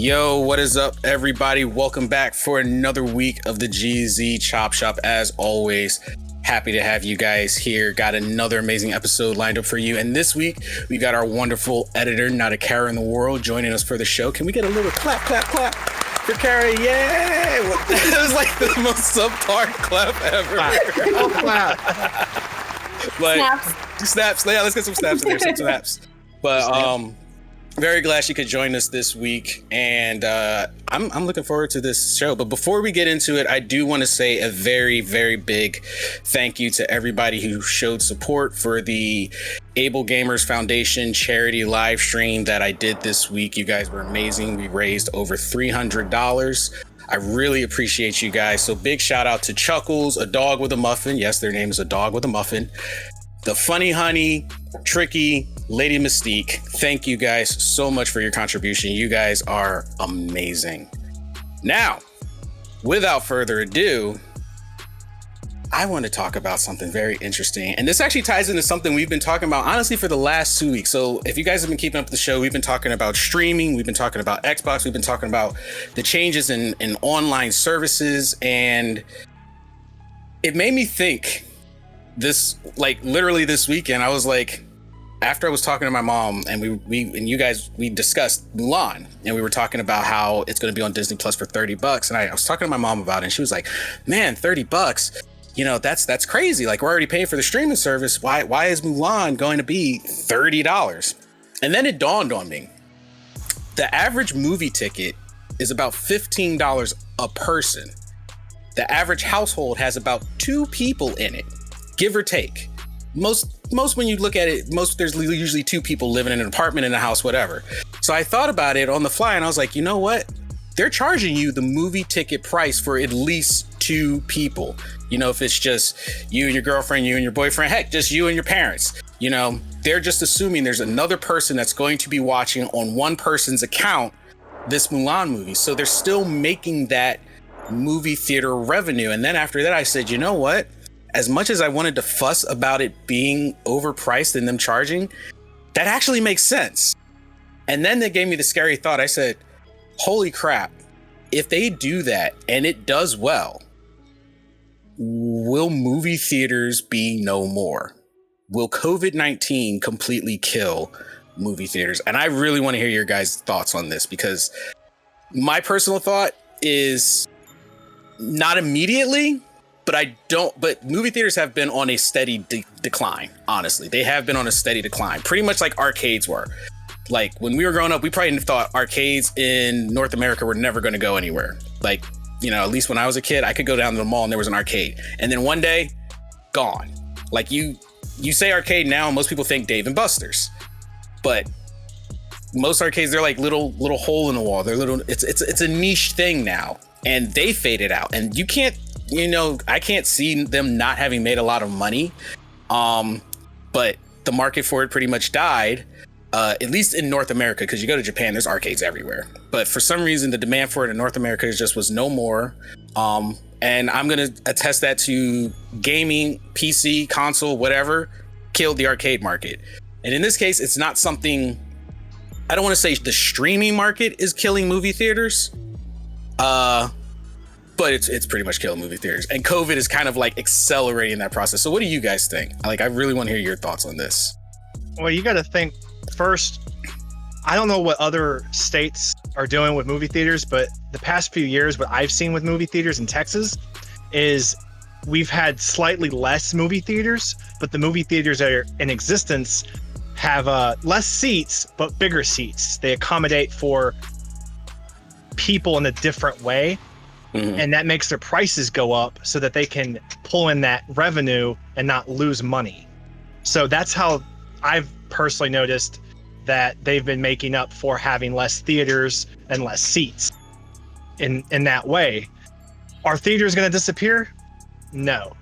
Yo, what is up, everybody? Welcome back for another week of the GZ Chop Shop. As always, happy to have you guys here. Got another amazing episode lined up for you. And this week, we got our wonderful editor, not a Kara in the world, joining us for the show. Can we get a little clap for Kara? Yay! It was like the most subpar clap ever. Like, snaps. Yeah, let's get some snaps in there, some snaps. But very glad she could join us this week, and I'm looking forward to this show. But before we get into it, I do want to say a very, very big thank you to everybody who showed support for the Able Gamers Foundation charity live stream that I did this week. You guys were amazing. We raised over $300. I really appreciate you guys. So big shout out to Chuckles, A Dog with a Muffin. Yes, their name is A Dog with a Muffin. The Funny Honey, Tricky, Lady Mystique. Thank you guys so much for your contribution. You guys are amazing. Now, without further ado, I want to talk about something very interesting. And this actually ties into something we've been talking about, honestly, for the last 2 weeks. So if you guys have been keeping up with the show, we've been talking about streaming. We've been talking about Xbox. We've been talking about the changes in online services. And it made me think this, like literally this weekend, I was like, after I was talking to my mom and we discussed Mulan, and we were talking about how it's going to be on Disney Plus for $30. And I was talking to my mom about it, and she was like, man, $30, you know, that's crazy. Like, we're already paying for the streaming service. Why is Mulan going to be $30? And then it dawned on me, the average movie ticket is about $15 a person. The average household has about 2 people in it, give or take. Most when you look at it, there's usually 2 people living in an apartment, in a house, whatever. So I thought about it on the fly, and I was like, you know what? They're charging you the movie ticket price for at least 2 people. You know, if it's just you and your girlfriend, you and your boyfriend, heck, just you and your parents. You know, they're just assuming there's another person that's going to be watching on one person's account this Mulan movie. So they're still making that movie theater revenue. And then after that, I said, you know what? As much as I wanted to fuss about it being overpriced and them charging, that actually makes sense. And then they gave me the scary thought. I said, holy crap, if they do that and it does well, will movie theaters be no more? Will COVID-19 completely kill movie theaters? And I really want to hear your guys' thoughts on this, because my personal thought is not immediately, but movie theaters have been on a steady decline. Honestly, they have been on a steady decline, pretty much like arcades were. Like, when we were growing up, we probably thought arcades in North America were never going to go anywhere. Like, you know, at least when I was a kid, I could go down to the mall and there was an arcade, and then one day, gone. Like, you say arcade now, and most people think Dave and Buster's, but most arcades, they're like little hole in the wall. They're little. It's a niche thing now, and they faded out. And you can't. You know, I can't see them not having made a lot of money, but the market for it pretty much died, at least in North America, because you go to Japan, there's arcades everywhere. But for some reason, the demand for it in North America just was no more. And I'm going to attest that to gaming, PC, console, whatever, killed the arcade market. And in this case, it's not something, I don't want to say the streaming market is killing movie theaters, but it's pretty much killing movie theaters, and COVID is kind of like accelerating that process. So what do you guys think? Like, I really want to hear your thoughts on this. Well, you got to think first, I don't know what other states are doing with movie theaters, but the past few years, what I've seen with movie theaters in Texas is we've had slightly less movie theaters, but the movie theaters that are in existence have less seats, but bigger seats. They accommodate for people in a different way. Mm-hmm. And that makes their prices go up so that they can pull in that revenue and not lose money. So that's how I've personally noticed that they've been making up for having less theaters and less seats in that way. Are theaters going to disappear? No.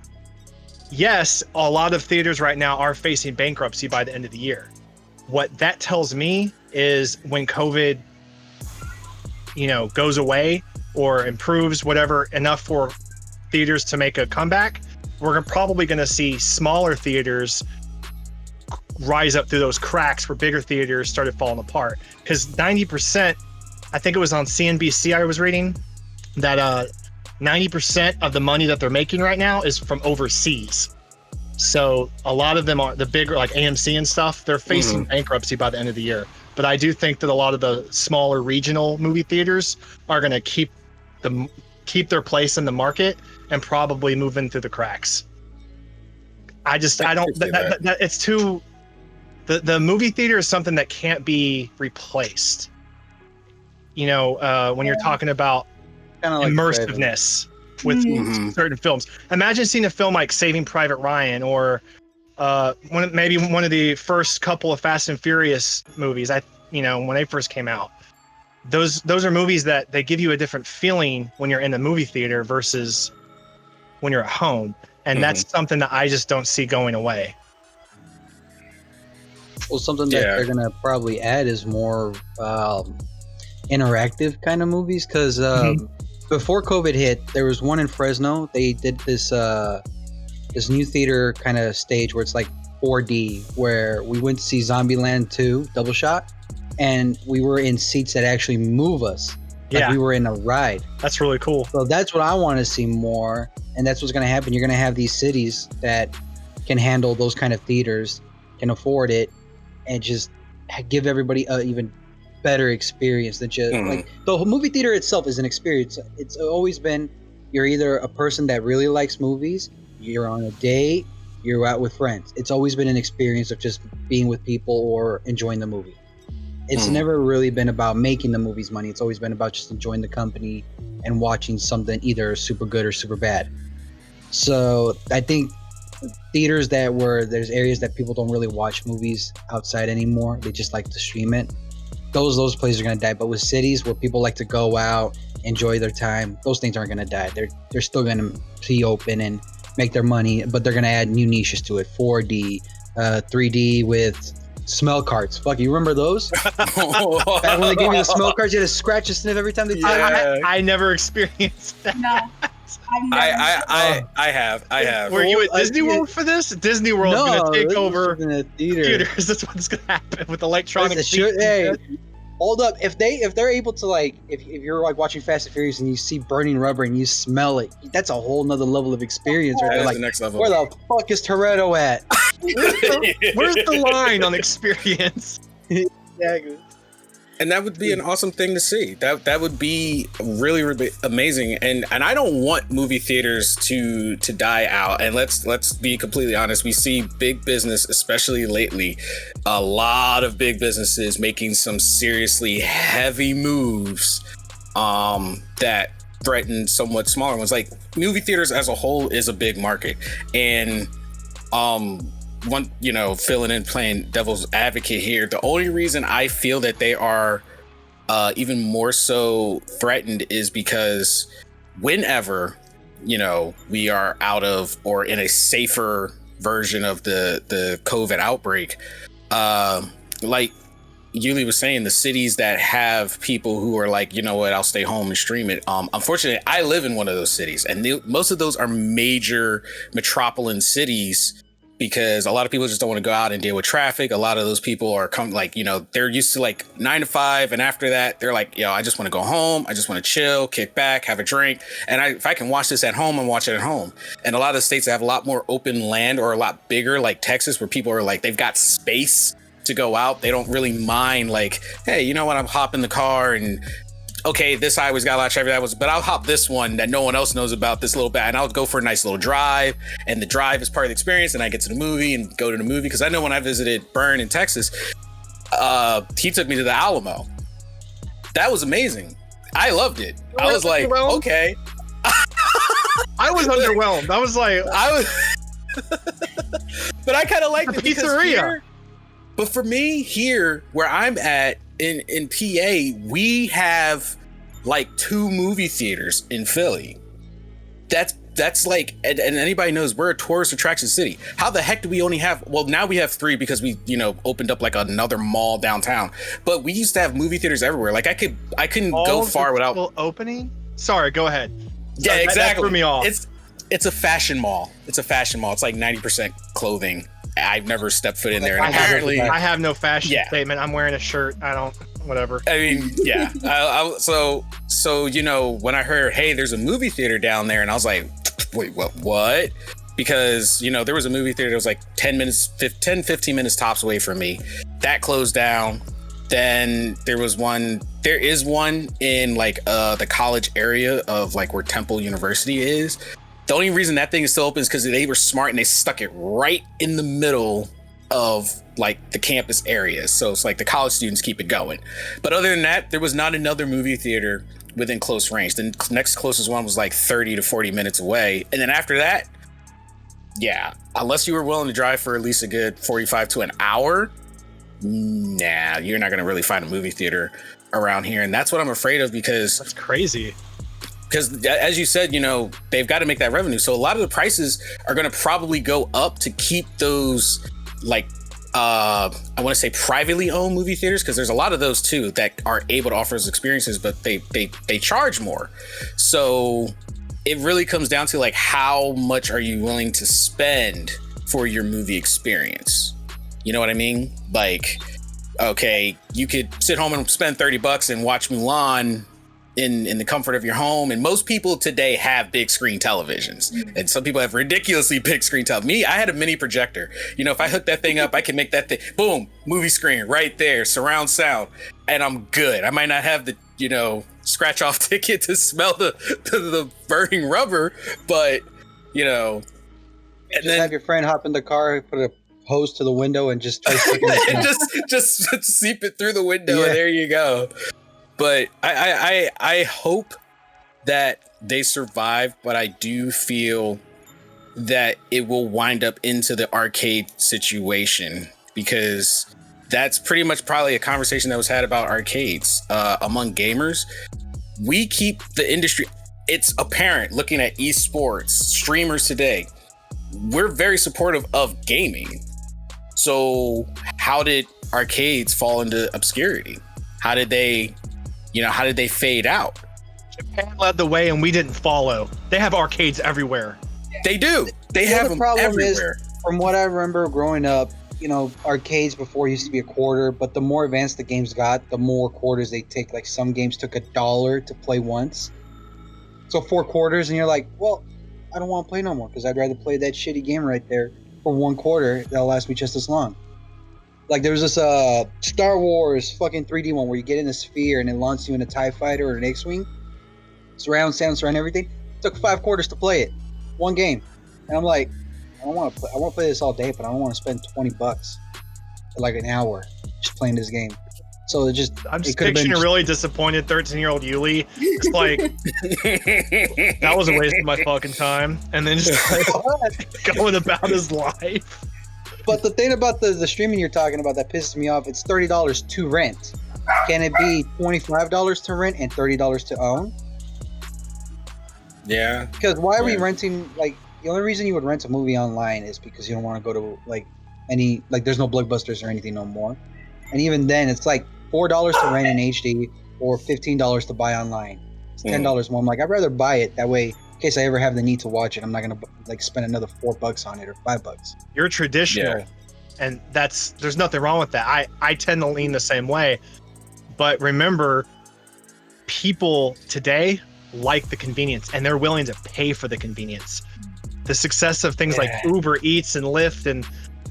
Yes, a lot of theaters right now are facing bankruptcy by the end of the year. What that tells me is when COVID, goes away or improves whatever enough for theaters to make a comeback, we're probably going to see smaller theaters rise up through those cracks where bigger theaters started falling apart. Because 90% I think it was on CNBC I was reading that 90% of the money that they're making right now is from overseas. So a lot of them are the bigger, like AMC and stuff, they're facing bankruptcy by the end of the year. But I do think that a lot of the smaller regional movie theaters are going to keep their place in the market and probably move in through the cracks. It's too, the movie theater is something that can't be replaced. You know, when you're talking about like immersiveness with certain films. Imagine seeing a film like Saving Private Ryan or maybe one of the first couple of Fast and Furious movies. When they first came out, those are movies that they give you a different feeling when you're in the movie theater versus when you're at home, and that's something that I just don't see going away. Well, something that they're gonna probably add is more interactive kind of movies, because before COVID hit, there was one in Fresno. They did this new theater kind of stage where it's like 4D, where we went to see Zombieland 2 Double Shot, and we were in seats that actually move us. Like we were in a ride. That's really cool. So that's what I want to see more, and that's what's going to happen. You're going to have these cities that can handle those kind of theaters, can afford it, and just give everybody an even better experience than just like the movie theater itself is an experience. It's always been, you're either a person that really likes movies, you're on a date, you're out with friends. It's always been an experience of just being with people or enjoying the movie. It's never really been about making the movies money. It's always been about just enjoying the company and watching something either super good or super bad. So I think theaters where there's areas that people don't really watch movies outside anymore, they just like to stream it, those places are going to die. But with cities where people like to go out, enjoy their time, those things aren't going to die. They're still going to be open and make their money, but they're going to add new niches to it. 4D, 3D with smell carts. Fuck, you remember those? Back when they gave you the smell carts, you had to scratch a sniff every time they I never experienced that. No. I have. Were you at Disney World for this? Disney World is going to take over theaters. That's what's going to happen with electronic. Hey, hold up. If they're able to, like, if you're like watching Fast and Furious and you see burning rubber and you smell it, that's a whole nother level of experience. Right? They're like, the next level. Where the fuck is Toretto at? Where's the line on experience? Exactly. And that would be an awesome thing to see. That would be really, really amazing. And I don't want movie theaters to die out. And let's be completely honest. We see big business, especially lately, a lot of big businesses making some seriously heavy moves that threaten somewhat smaller ones. Like movie theaters as a whole is a big market. And one, filling in, playing devil's advocate here, the only reason I feel that they are even more so threatened is because whenever we are out of or in a safer version of the COVID outbreak, like Yuli was saying, the cities that have people who are like, you know what, I'll stay home and stream it. Unfortunately, I live in one of those cities, and most of those are major metropolitan cities, because a lot of people just don't want to go out and deal with traffic. A lot of those people are they're used to like 9 to 5. And after that, they're like, I just want to go home. I just want to chill, kick back, have a drink. And if I can watch this at home, and watch it at home. And a lot of the states that have a lot more open land or a lot bigger, like Texas, where people are like, they've got space to go out. They don't really mind like, hey, you know what? I'm hopping the car and okay, this highway's got a lot of traffic, but I'll hop this one that no one else knows about, this little bit, and I'll go for a nice little drive, and the drive is part of the experience, and I get to the movie and go to the movie. Because I know when I visited Byrne in Texas, he took me to the Alamo. That was amazing. I loved it. I was like, okay. I was underwhelmed. I was like, but I kind of liked the pizzeria. But for me, here where I'm at in PA, we have like 2 movie theaters in Philly. That's like, and anybody knows we're a tourist attraction city. How the heck do we only have? Well, now we have 3 because we opened up like another mall downtown. But we used to have movie theaters everywhere. Like I couldn't go far without opening. Sorry, go ahead. Yeah, exactly. That threw me off. It's a fashion mall. It's like 90% clothing. I've never stepped foot in there. And I have no fashion statement. I'm wearing a shirt. I don't. whatever. I mean, yeah. So you know, when I heard, hey, there's a movie theater down there, and I was like, wait, what? Because, you know, there was a movie theater that was like 10, 15 minutes tops away from me. That closed down. Then there is one in like the college area of like where Temple University is. The only reason that thing is still open is because they were smart and they stuck it right in the middle of like the campus area. So it's like the college students keep it going. But other than that, there was not another movie theater within close range. The next closest one was like 30 to 40 minutes away. And then after that, yeah, unless you were willing to drive for at least a good 45 to an hour, nah, you're not going to really find a movie theater around here. And that's what I'm afraid of, because that's crazy. Because as you said, you know, they've got to make that revenue. So a lot of the prices are going to probably go up to keep those, like, I want to say privately owned movie theaters, because there's a lot of those too that are able to offer those experiences, but they charge more. So it really comes down to like, how much are you willing to spend for your movie experience? You know what I mean? Like, okay, you could sit home and spend $30 and watch Mulan in the comfort of your home. And most people today have big screen televisions. And some people have ridiculously big screen Me, I had a mini projector. You know, if I hook that thing up, I can make that thing, boom, movie screen right there, surround sound, and I'm good. I might not have the, you know, scratch off ticket to smell the burning rubber, but, you know. And just have your friend hop in the car, put a hose to the window, and just try to and just seep it through the window, and there you go. But I hope that they survive, but I do feel that it will wind up into the arcade situation, because that's pretty much probably a conversation that was had about arcades among gamers. We keep the industry, it's apparent looking at esports, streamers today, we're very supportive of gaming. So how did arcades fall into obscurity? How did they fade out? Japan led the way and we didn't follow. They have arcades everywhere. They do. They have them everywhere. From what I remember growing up, you know, arcades before used to be a quarter, but the more advanced the games got, the more quarters they take. Like some games took $1 to play once. So 4 quarters, and you're like, well, I don't want to play no more, because I'd rather play that shitty game right there for 1 quarter that'll last me just as long. Like there was this Star Wars fucking 3D one where you get in a sphere and it launches you in a TIE fighter or an X-Wing. Surround sound, surround everything. It took 5 quarters to play it. 1 game. And I'm like, I want to play this all day, but I don't want to spend $20 for like an hour just playing this game. So I'm just picturing a really disappointed 13-year-old Yuli. It's like, that was a waste of my fucking time. And then just like, going about his life. But the thing about the streaming you're talking about that pisses me off, it's $30 to rent. Can it be $25 to rent and $30 to own? Yeah. Because why are we renting? Like, the only reason you would rent a movie online is because you don't want to go to like any, like, there's no Blockbusters or anything no more. And even then, it's like $4 to rent in HD or $15 to buy online. It's $10 more. I'm like, I'd rather buy it that way. In case I ever have the need to watch it, I'm not gonna like spend another $4 on it or $5. You're traditional, and there's nothing wrong with that. I tend to lean the same way, but remember, people today like the convenience, and they're willing to pay for the convenience. The success of things like Uber Eats and Lyft and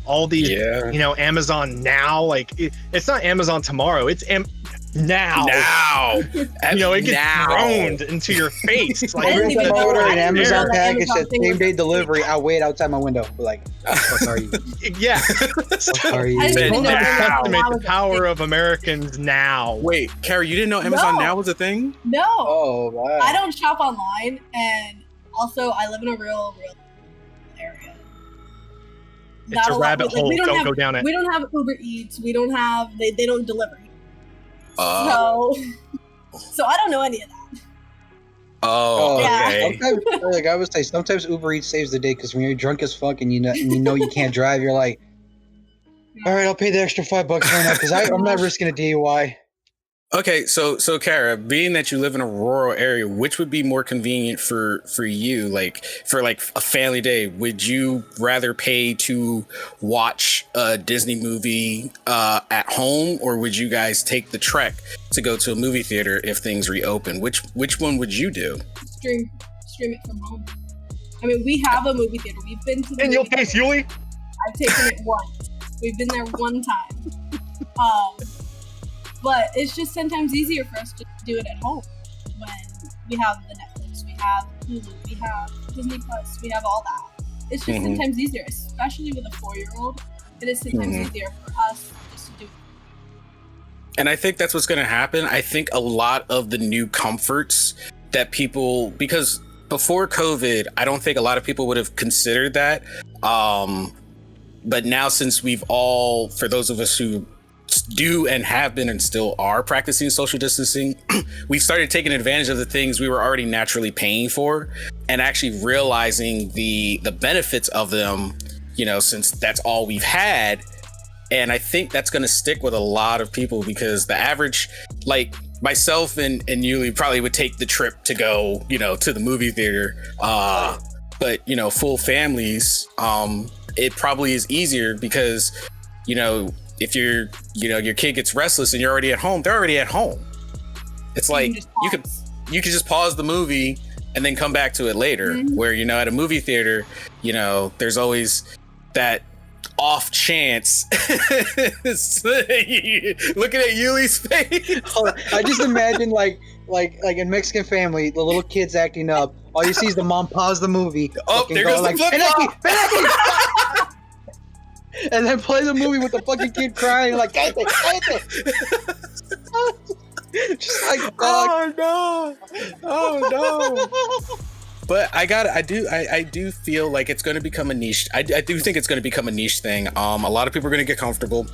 all these, you know, Amazon Now, like it's not Amazon tomorrow, it's now. You know, it gets thrown into your face. Like, every time I order an Amazon package that same day delivery, I wait outside my window. Like, oh, sorry. Yeah. Sorry. The power of Americans now. Wait, Carrie, you didn't know Amazon Now was a thing? No. Oh, wow. I don't shop online, and also I live in a real area. It's a rabbit hole. Don't go down it. We don't have Uber Eats. We don't have. They don't deliver. So I don't know any of that. Okay. Sometimes, like I would say, sometimes Uber Eats saves the day, because when you're drunk as fuck and you know you can't drive, you're like, all right, I'll pay the extra $5 right now because I'm not risking a DUI. Okay, so Kara, being that you live in a rural area, which would be more convenient for you? Like for like a family day, would you rather pay to watch a Disney movie at home, or would you guys take the trek to go to a movie theater if things reopen? Which one would you do? Stream it from home. I mean, we have a movie theater. We've been to the In your movie face, theater. Yuli. I've taken it once. We've been there one time. But it's just sometimes easier for us to do it at home when we have the Netflix, we have Hulu, we have Disney Plus, we have all that. It's just sometimes easier, especially with a 4-year-old. It is sometimes easier for us just to do it. And I think that's what's going to happen. I think a lot of the new comforts that people, because before COVID, I don't think a lot of people would have considered that. But now, since we've all, for those of us who do and have been and still are practicing social distancing, we've started taking advantage of the things we were already naturally paying for and actually realizing the benefits of them, you know, since that's all we've had. And I think that's going to stick with a lot of people, because the average, like myself and Yuli, probably would take the trip to go, you know, to the movie theater. But, you know, full families, it probably is easier because, you know, if your kid gets restless and you're already at home, they're already at home. It's like you could just pause the movie and then come back to it later. Where, you know, at a movie theater, you know, there's always that off chance. Looking at Yuli's face. I just imagine like in Mexican family, the little kids acting up. All you see is the mom pause the movie. Oh, there goes the flip-flop. And then play the movie with the fucking kid crying like, cállate. Just like, oh no. But I do feel like it's going to become a niche. I do think it's going to become a niche thing. A lot of people are going to get comfortable.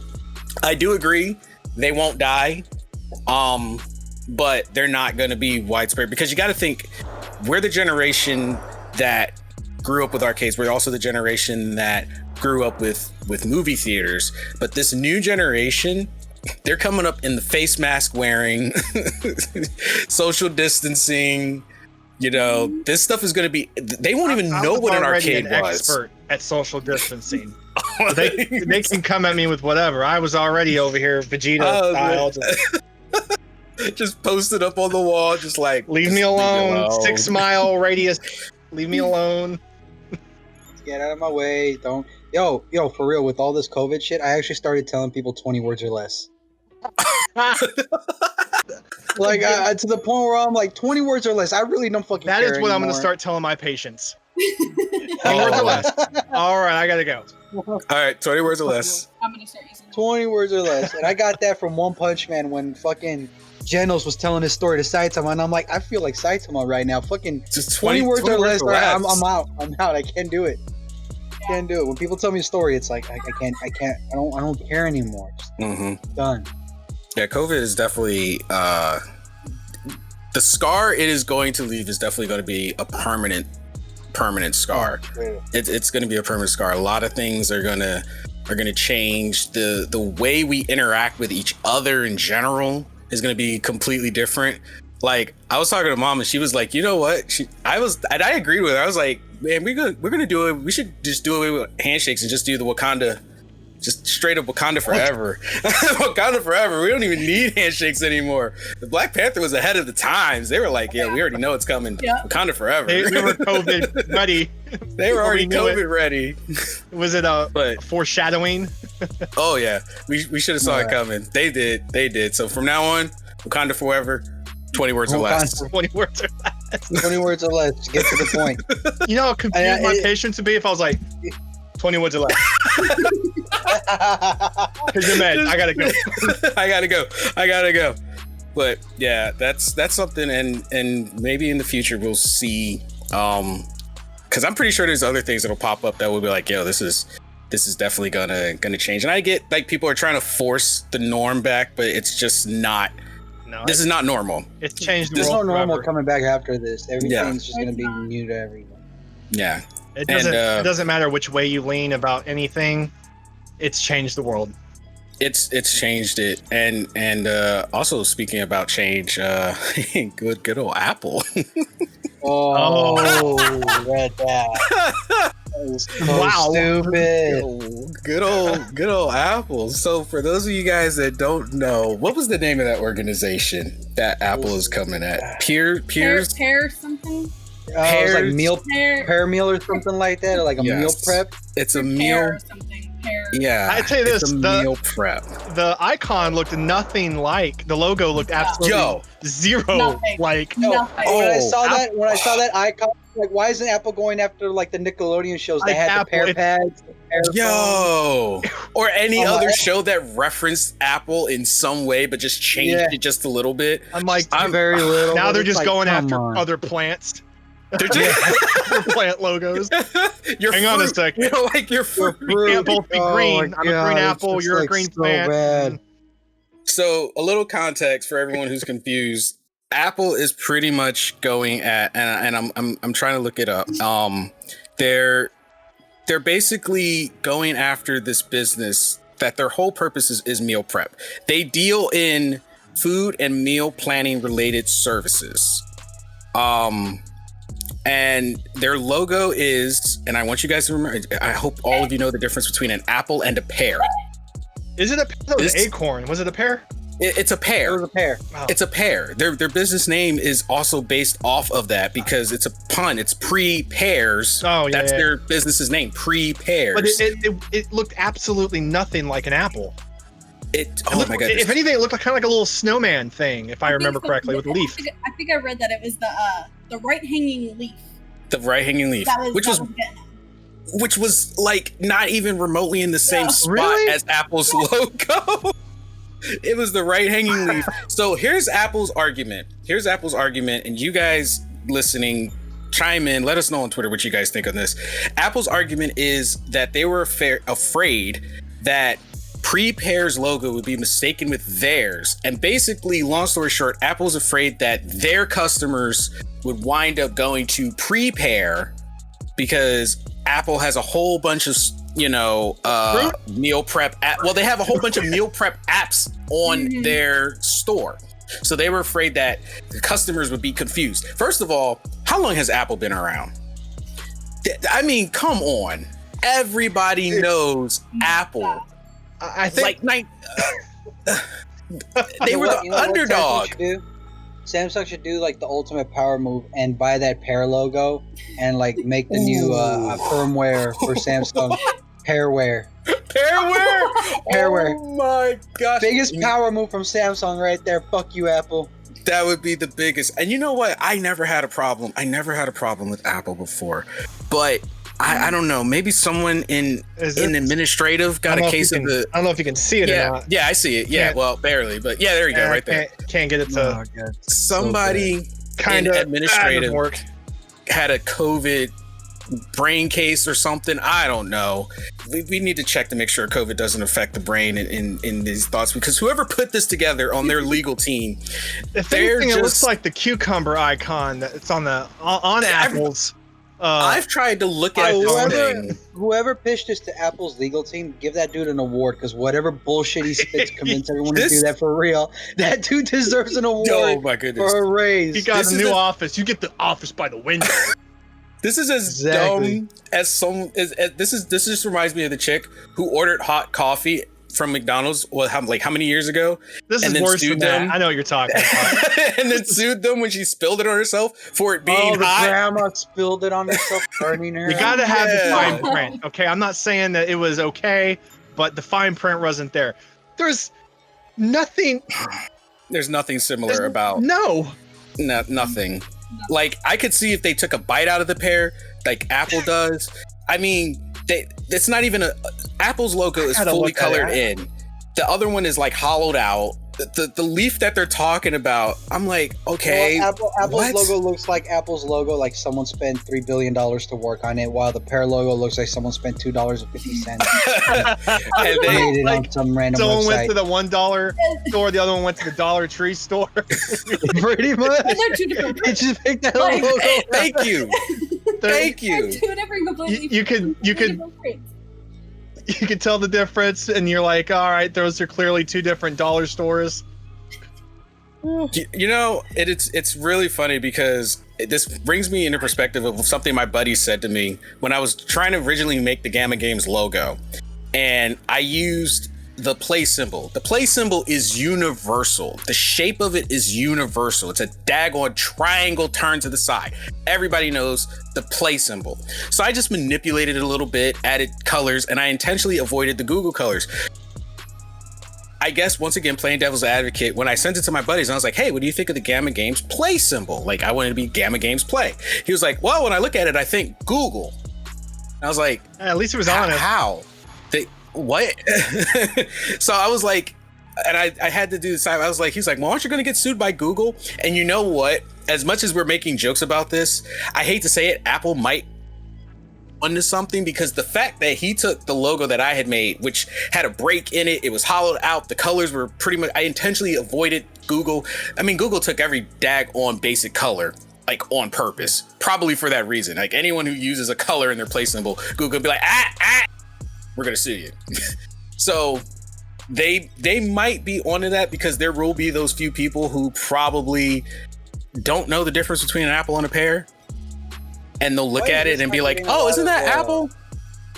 I do agree they won't die, but they're not going to be widespread, because you got to think we're the generation that grew up with arcades. We're also the generation that grew up with movie theaters. But this new generation, they're coming up in the face mask wearing, social distancing. You know, this stuff is going to be, they won't even know what an arcade was. Expert at social distancing. they can come at me with whatever. I was already over here Vegeta style. Just posted up on the wall, just like, leave me alone. 6 mile radius. Leave me alone. Get out of my way. Don't. Yo, for real, with all this COVID shit, I actually started telling people 20 words or less. Like, to the point where I'm like, 20 words or less. I really don't fucking care. That is what anymore. I'm going to start telling my patients. 20 words or less. All right, I got to go. All right, 20 words or less. I'm going to start using 20 words or less. And I got that from One Punch Man when fucking Genos was telling his story to Saitama, and I'm like, I feel like Saitama right now. Fucking just 20 words or less. I'm out. I can't do it. Can't do it. When people tell me a story, it's like I can't. I don't care anymore. Just done. Yeah, COVID is definitely the scar it is going to leave is definitely going to be a permanent scar. It's going to be a permanent scar. A lot of things are gonna change. The way we interact with each other in general is going to be completely different. Like, I was talking to Mom, and she was like, you know what? I agreed with her. I was like, man, we're gonna do it. We should just do away with handshakes and just do the Wakanda, just straight up Wakanda forever. Wakanda forever. We don't even need handshakes anymore. The Black Panther was ahead of the times. They were like, yeah, we already know it's coming. Yeah. Wakanda forever. They were COVID ready. They were already COVID ready. Was it a foreshadowing? Oh yeah, we should have saw it coming. They did. So from now on, Wakanda forever. 20 words or less. 20 words or less. 20 words or less. Get to the point. You know how confused my patients would be if I was like, 20 words or less. Because you're mad. I gotta go. But yeah, that's something, and maybe in the future we'll see. Because I'm pretty sure there's other things that'll pop up that will be like, yo, this is definitely gonna change. And I get like people are trying to force the norm back, but it's just not. No, this is not normal. It's changed the world. There's no normal forever. coming back after this. Everything's just going to be new to everyone. Yeah. It doesn't matter which way you lean about anything. It's changed the world. It's changed it, and also speaking about change, good old Apple. Oh, read that. So Wow. stupid. Good old Apple. So for those of you guys that don't know, what was the name of that organization that Apple is coming at? Peers. Pear something. It was like meal Pear. prayer meal or something like that, or like a meal Yes. prep. It's a Pear meal. or something. Pear. Yeah, I tell you this, it's a the- meal prep. The icon looked nothing like the logo. Looked absolutely Yo, zero Nothing. like. No, Nothing. Oh. when I saw that icon, like, why isn't Apple going after like the Nickelodeon shows? They Like had Apple, the pear it- pads, the pear phones. yo, or any Oh, other I- show that referenced Apple in some way, but just changed Yeah. it just a little bit. I'm like, I'm very little. now but they're it's just like, going come after on. other plants, They're just other plant logos. your Hang on a fruit. second. You know, like your fruit. We can't both be Oh green. my I'm a green God, it's apple. just, You're a like, green so plant. bad. So a little context for everyone who's confused. Apple is pretty much going at, and I'm trying to look it up. They're basically going after this business that their whole purpose is meal prep. They deal in food and meal planning related services. And their logo is, and I want you guys to remember, I hope all of you know the difference between an apple and a pear. Is it a? That was This- acorn. Was it a pear? It's a It pear. was a pear. Wow. It's a pair. Their business name is also based off of that because it's a pun. It's pre-pairs. Oh, yeah, That's yeah. their business's name, pre-pairs. But it looked absolutely nothing like an apple. It It oh looked- my goodness. If anything, it looked kind of like a little snowman thing, if I remember think so. correctly, with a leaf. I think I read that it was the right hanging leaf. The right hanging leaf, That was which was getting it. which was like not even remotely in the same No. spot Really? as Apple's logo. It was the right hanging leaf. So here's Apple's argument. And you guys listening, chime in. Let us know on Twitter what you guys think on this. Apple's argument is that they were afraid that Pre-Pear's logo would be mistaken with theirs. And basically, long story short, Apple's afraid that their customers would wind up going to Pre-Pear because Apple has a whole bunch of, meal prep well, they have a whole bunch of meal prep apps on Mhm. their store. So they were afraid that the customers would be confused. First of all, how long has Apple been around? I mean, come on. Everybody knows Apple. I think Like, they were the underdog. Samsung should do like the ultimate power move and buy that pear logo and like make the new firmware for Samsung Pearware. Pairware? Pairware. Oh my gosh. Biggest power move from Samsung right there. Fuck you, Apple. That would be the biggest. And you know what? I never had a problem with Apple before. But I don't know. Maybe someone in administrative got a case of the. I don't know if you can see it or Yeah, not. yeah, I see it. Yeah, Can't- well, barely, but yeah, there you go, right there. Can't get it to Somebody kind of administrative work. had a COVID brain case or something. I don't know. We need to check to make sure COVID doesn't affect the brain in these thoughts, because whoever put this together on their legal team, If they're anything, it looks just- like the cucumber icon that's on Apple's. I've tried to look at iPhone. this thing. Whoever pitched this to Apple's legal team, give that dude an award because whatever bullshit he spits convince everyone to This- do that for real. That dude deserves an award Oh my goodness. for a raise. He got This a is new a- office. You get the office by the window. This is as Exactly. dumb as this just reminds me of the chick who ordered hot coffee from McDonald's. Well, how many years ago? This And is then worse than sued that. them. I know what you're talking about. And then sued them when she spilled it on herself for it being the hot. grandma spilled it on herself, burning her. You got to have the Yeah. fine print. Okay, I'm not saying that it was okay, but the fine print wasn't there. There's nothing. There's nothing similar about No. nothing. Like, I could see if they took a bite out of the pear, like Apple does. I mean, it's not even Apple's logo is gotta fully look at it. colored in. The other one is like hollowed out. The leaf that they're talking about, I'm like, okay, Apple's what? logo looks like Apple's logo, like someone spent $3 billion to work on it, while the pear logo looks like someone spent $2.50 and they, made it Like, on some random Someone went website. to the $1 store, the other one went to the Dollar Tree store. Pretty much. And they're two different They just picked that Like- logo. thank you, thank They're you. two different completely. You could different prints. You can tell the difference, and you're like, all right, those are clearly two different dollar stores. You know, it's really funny because this brings me into perspective of something my buddy said to me when I was trying to originally make the Gamma Games logo, and I used the play symbol. The play symbol is universal. The shape of it is universal. It's a daggone triangle turned to the side. Everybody knows the play symbol. So I just manipulated it a little bit, added colors, and I intentionally avoided the Google colors. I guess, once again, playing devil's advocate, when I sent it to my buddies, I was like, hey, what do you think of the Gamma Games play symbol? Like, I wanted to be Gamma Games play. He was like, well, when I look at it, I think Google. I was like, At least it was honest. How? What? So I was like, and I had to do the side. I was like, he's like, well, aren't you going to get sued by Google? And you know what? As much as we're making jokes about this, I hate to say it, Apple might onto something, because the fact that he took the logo that I had made, which had a break in it, it was hollowed out, the colors were pretty much, I intentionally avoided Google. I mean, Google took every on basic color, like on purpose, probably for that reason. Like anyone who uses a color in their play symbol, Google would be like, we're gonna sue you. So they might be onto that, because there will be those few people who probably don't know the difference between an apple and a pear, and they'll look at it and be like, oh, isn't that apple?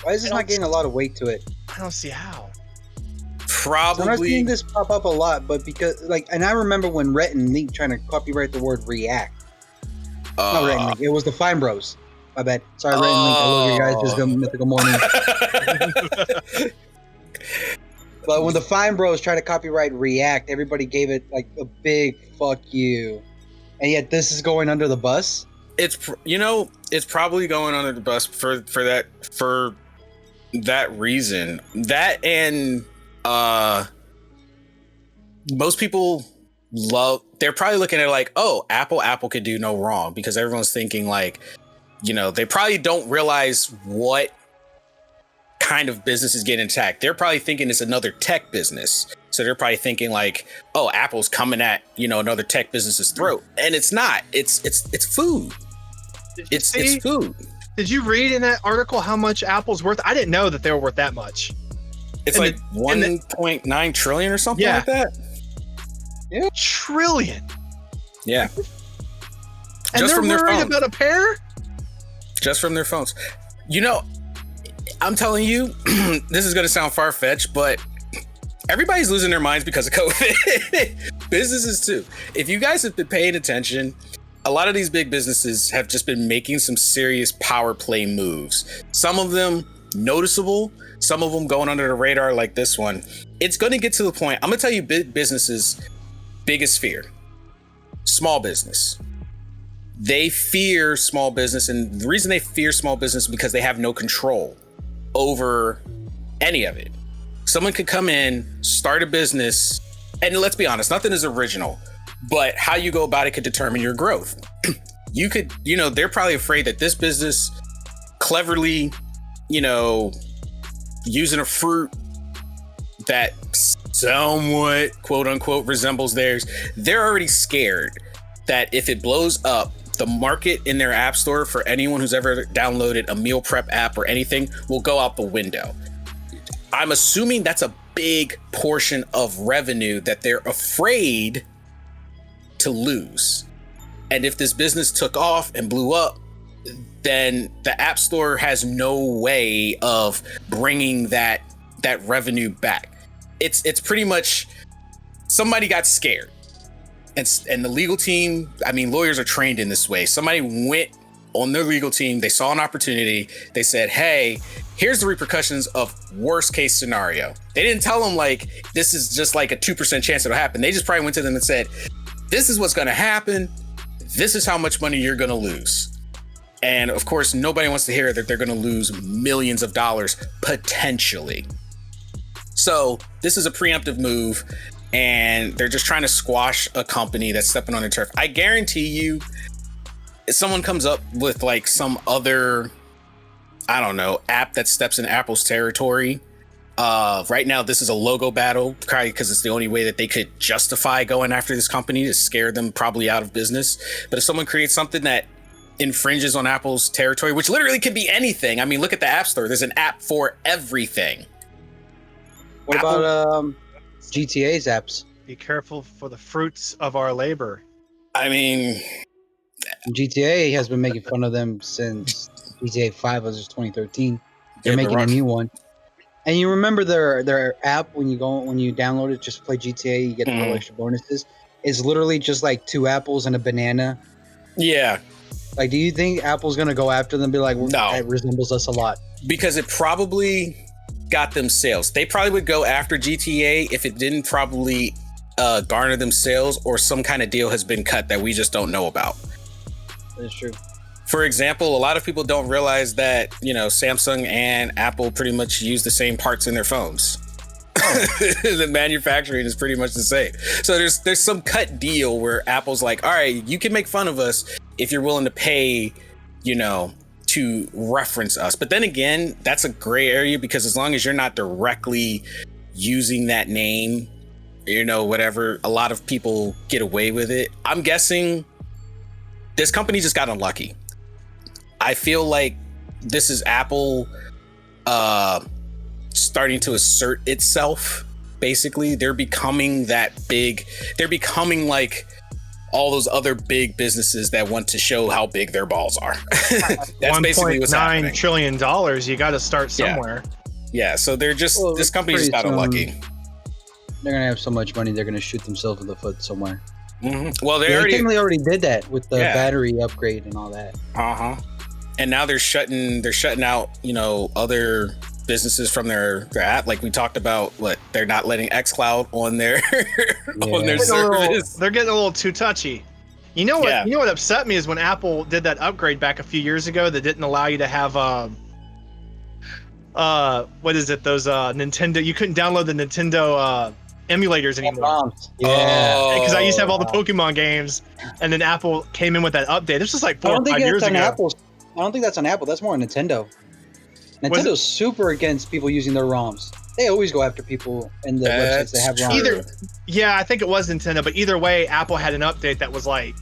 Why is this not getting a lot of weight to it? I don't see how. Probably. I'm not seeing this pop up a lot, but because and I remember when Rhett and Link trying to copyright the word react. Not Rhett and Link, it was the Fine Bros. My bad. Sorry, Rhett and Link. I love you guys. Just a mythical morning. But when the Fine Bros tried to copyright React, everybody gave it like a big fuck you. And yet this is going under the bus. It's probably going under the bus for that reason. That, and most people they're probably looking at it like, oh, Apple could do no wrong, because everyone's thinking like, they probably don't realize what kind of business is getting attacked. They're probably thinking it's another tech business. So they're probably thinking like, oh, Apple's coming at, another tech business's throat. And it's not. It's food. It's food. Did you read in that article how much Apple's worth? I didn't know that they were worth that much. It's like 1.9 trillion or something like that. Yeah. Trillion. Yeah. And just they're from worried about a pair? Just from their phones. I'm telling you, this is going to sound far-fetched, but everybody's losing their minds because of COVID. Businesses too. If you guys have been paying attention, a lot of these big businesses have just been making some serious power play moves. Some of them noticeable, some of them going under the radar like this one. It's going to get to the point. I'm going to tell you big businesses' biggest fear. Small business. They fear small business, and the reason they fear small business is because they have no control over any of it. Someone could come in, start a business, and let's be honest, nothing is original, but how you go about it could determine your growth. You could, they're probably afraid that this business cleverly, using a fruit that somewhat, quote unquote, resembles theirs. They're already scared that if it blows up, the market in their app store for anyone who's ever downloaded a meal prep app or anything will go out the window. I'm assuming that's a big portion of revenue that they're afraid to lose. And if this business took off and blew up, then the app store has no way of bringing that revenue back. It's pretty much somebody got scared. And the legal team, lawyers are trained in this way. Somebody went on their legal team, they saw an opportunity, they said, hey, here's the repercussions of worst case scenario. They didn't tell them like, this is just like a 2% chance it'll happen. They just probably went to them and said, this is what's gonna happen. This is how much money you're gonna lose. And of course, nobody wants to hear that they're gonna lose millions of dollars, potentially. So this is a preemptive move, and they're just trying to squash a company that's stepping on their turf. I guarantee you, if someone comes up with like some other, I don't know, app that steps in Apple's territory, right now this is a logo battle, probably because it's the only way that they could justify going after this company to scare them probably out of business. But if someone creates something that infringes on Apple's territory, which literally could be anything. Look at the App Store. There's an app for everything. What Apple- about GTA's apps? Be careful for the fruits of our labor. I mean, GTA has been making fun of them since GTA 5 was just 2013. They're yeah, making a Rock- new one. And you remember their app when you download it just to play GTA, you get the little Mhm. extra bonuses. It's literally just like 2 apples and a banana. Yeah, Like, do you think Apple's gonna go after them and be like, No. it resembles us a lot? because it probably got them sales. They probably would go after GTA if it didn't probably garner them sales, or some kind of deal has been cut that we just don't know about. That's true. For example, a lot of people don't realize that, Samsung and Apple pretty much use the same parts in their phones. The manufacturing is pretty much the same. So there's some cut deal where Apple's like, all right, you can make fun of us if you're willing to pay, to reference us. But then again, that's a gray area, because as long as you're not directly using that name, whatever, a lot of people get away with it. I'm guessing this company just got unlucky. I feel like this is Apple starting to assert itself. Basically, they're becoming that big. They're becoming like all those other big businesses that want to show how big their balls are. That's basically what's happening. $1.9 trillion. You got to start Yeah. somewhere. Yeah, so they're just, Well, this company just got pretty soon- unlucky. They're gonna have so much money, they're gonna shoot themselves in the foot somewhere. Well, they They already, technically already did that with the Yeah. battery upgrade and all that. and now they're shutting out, other businesses from their app. Like we talked about, they're not letting xCloud on their on their Yeah. service. They're getting a little too touchy. You know what? Yeah. You know what upset me is when Apple did that upgrade back a few years ago that didn't allow you to have what is it? Those Nintendo. You couldn't download the Nintendo emulators anymore. Yeah. Because I used to have all the Oh. Pokemon games, and then Apple came in with that update. This was like I 4 or don't think 5 years that's on ago. Apple. I don't think that's on Apple. That's more on Nintendo. Was Nintendo's super against people using their ROMs. They always go after people in the websites that have That's ROMs. Either- Yeah, I think it was Nintendo, but either way, Apple had an update that was like,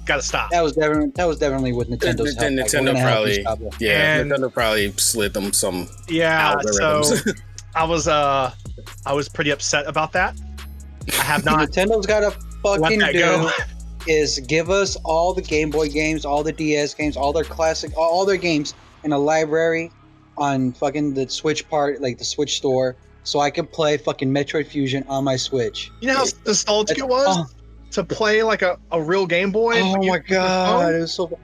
gotta stop. That was definitely with Nintendo's help. Like, we're Nintendo gonna help you probably- stop it. Yeah, And- Nintendo probably slid them some Yeah, so algorithms. I was pretty upset about that. I have not Nintendo's got to let fucking that do go. is give us all the Game Boy games, all the DS games, all their classic, all their games in a library on fucking the Switch part, like the Switch store, so I can play fucking Metroid Fusion on my Switch. You know how nostalgic it was Oh, to play like a real Game Boy? oh when you- my god, it was so.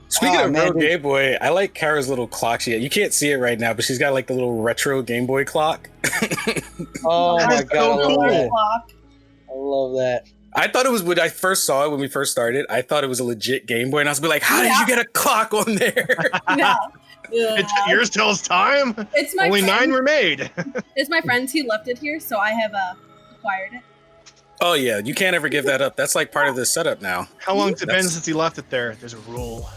Speaking Oh, of man, real dude. Game Boy, I like Kara's little clock. You can't see it right now, but she's got like the little retro Game Boy clock. Oh That my is god, so I love cool. that. Clock. I love that. I thought it was when I first saw it, when we first started, I thought it was a legit Game Boy, and I was like, how did Yeah. you get a clock on there? Yeah. Yours tells time. It's my Only friend. 9 were made. It's my friend's. He left it here, so I have acquired it. Oh yeah, you can't ever give that up. That's like part of the setup now. How long has it been That's- since he left it there? There's a rule.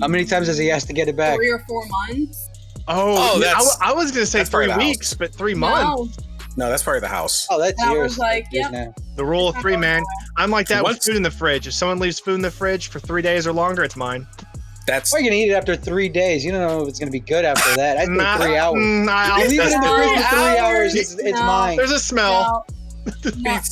How many times has he asked to get it back? 3 or 4 months. Oh, that's- I was gonna say that's part 3 of the weeks, but 3 months. No, No, that's part of the house. Oh, that's I yours. was like, That's yours yep. now. The rule of 3, man. I'm like that with Once- food in the fridge. If someone leaves food in the fridge for 3 days or longer, it's mine. That's Or you can eat it after 3 days. You don't know if it's gonna be good after that. I think 3 hours. I'll You leave it in the fridge for 3 3 hours. hours. It's No. mine. There's a smell.